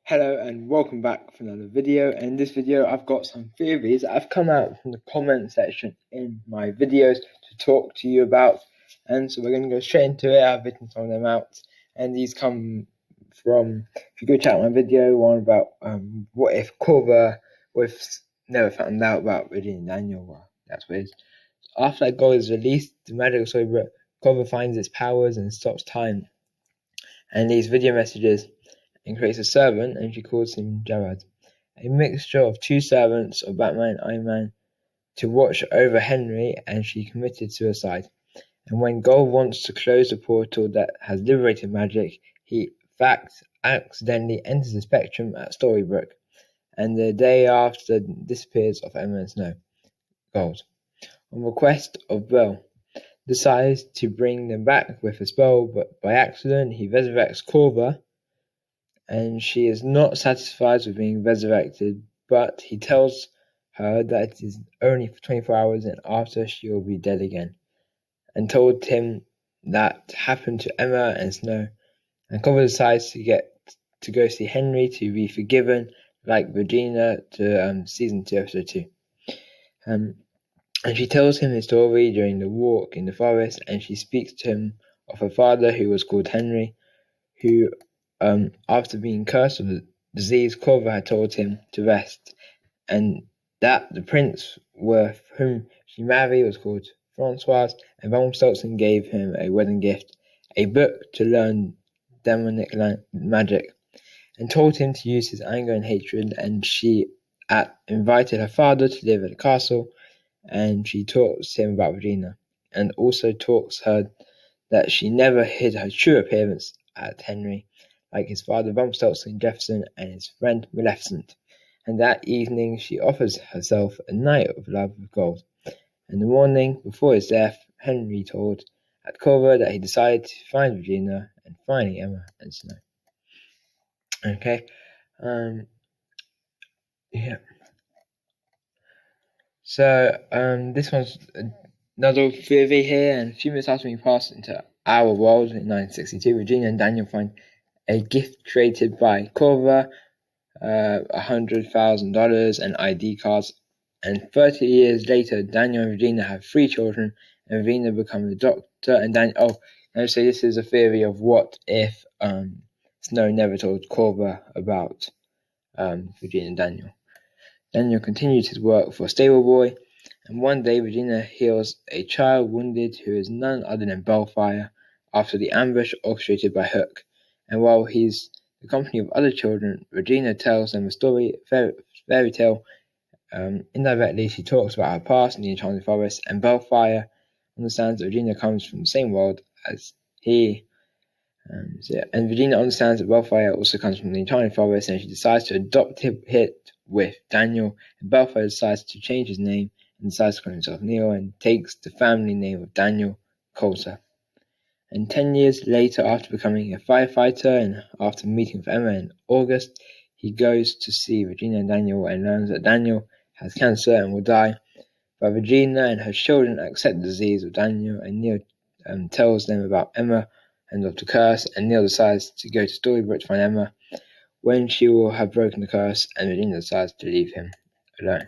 Hello and welcome back for another video. And in this video I've got some theories that have come out from the comment section in my videos to talk to you about, and so we're going to go straight into it. I've written some of them out, and these come from, if you go check out my video, one about what if Corva never found out about Regina Daniel. Well, that's what it is. After that goal is released, the magical storybook, Corva finds its powers and stops time and leaves video messages and creates a servant, and she calls him Jared, a mixture of two servants of Batman and Iron Man, to watch over Henry, and she committed suicide. And when Gold wants to close the portal that has liberated magic, he in fact accidentally enters the Spectrum at Storybrooke, and the day after disappears off Emma and Snow. Gold, on request of Bell, decides to bring them back with a spell, but by accident he resurrects Corva, and she is not satisfied with being resurrected, but he tells her that it is only for 24 hours and after she will be dead again, and told him that happened to Emma and Snow. And Corva decides to go see Henry to be forgiven, like Regina to season 2, episode 2. And she tells him his story during the walk in the forest, and she speaks to him of her father, who was called Henry, who after being cursed with the disease, Corva had told him to rest, and that the prince with whom she married was called Francois, and Rumpelstiltskin gave him a wedding gift, a book to learn demonic magic, and told him to use his anger and hatred. And she invited her father to live at the castle, and she talks to him about Regina, and also talks her that she never hid her true appearance at Henry, like his father Rumpelstiltskin, Jefferson, and his friend Maleficent. And that evening she offers herself a night of love with Gold. And the morning before his death, Henry told at Corva that he decided to find Regina, and finding Emma and Snow. Okay, yeah. So this one's another theory here, and a few minutes after being passed into our world in 1962, Regina and Daniel find a gift created by Corva, $100,000 and ID cards, and 30 years later, Daniel and Regina have 3 children, and Regina becomes a doctor, and Daniel. Oh, and so this is a theory of what if Snow never told Corva about Regina and Daniel. Daniel continues his work for Stable Boy, and one day Regina heals a child wounded who is none other than Bellfire after the ambush orchestrated by Hook. And while he's in the company of other children, Regina tells them a story, fairy tale. Indirectly, she talks about her past in the Enchanted Forest, and Bellfire understands that Regina comes from the same world as he. And Regina understands that Bellfire also comes from the Enchanted Forest, and she decides to adopt it with Daniel. And Bellfire decides to change his name and decides to call himself Neil, and takes the family name of Daniel Coulter. And 10 years later, after becoming a firefighter and after meeting with Emma in August, he goes to see Regina and Daniel and learns that Daniel has cancer and will die. But Regina and her children accept the disease of Daniel, and Neil tells them about Emma and of the curse, and Neil decides to go to Storybrooke to find Emma when she will have broken the curse, and Regina decides to leave him alone.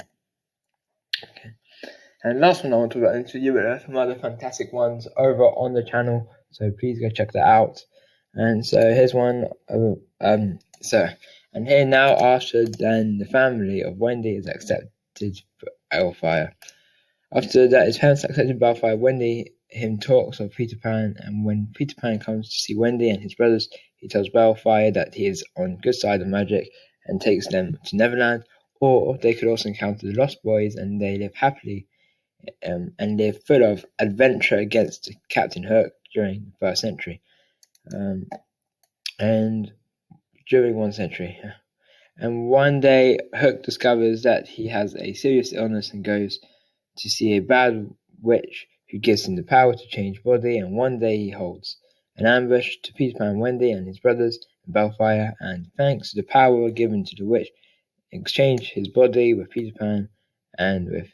Okay. And last one I want to talk about in this video, but there are some other fantastic ones over on the channel, so please go check that out. And so here's one. And here now, after then, the family of Wendy is accepted for Bellfire. After that, his parents accepted Bellfire. Wendy him talks of Peter Pan, and when Peter Pan comes to see Wendy and his brothers, he tells Bellfire that he is on good side of magic and takes them to Neverland, or they could also encounter the Lost Boys, and they live happily and live full of adventure against Captain Hook during the 1st century. And during 1 century. And one day, Hook discovers that he has a serious illness and goes to see a bad witch who gives him the power to change body. And one day he holds an ambush to Peter Pan, Wendy, and his brothers and Bellfire, and thanks to the power given to the witch, exchange his body with Peter Pan, and with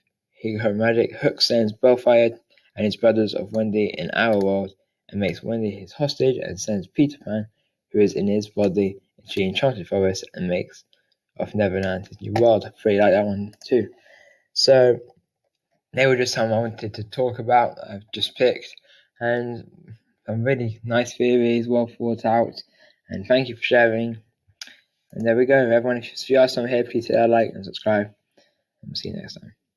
her magic, Hook sends Bellfire and his brothers of Wendy in our world and makes Wendy his hostage, and sends Peter Pan, who is in his body, the enchanted forest and makes of Neverland his new world. I really like that one too. So they were just some I wanted to talk about that I've just picked, and some really nice theories, well thought out, and thank you for sharing. And there we go, everyone. If you have some here, please hit that like and subscribe, and we'll see you next time.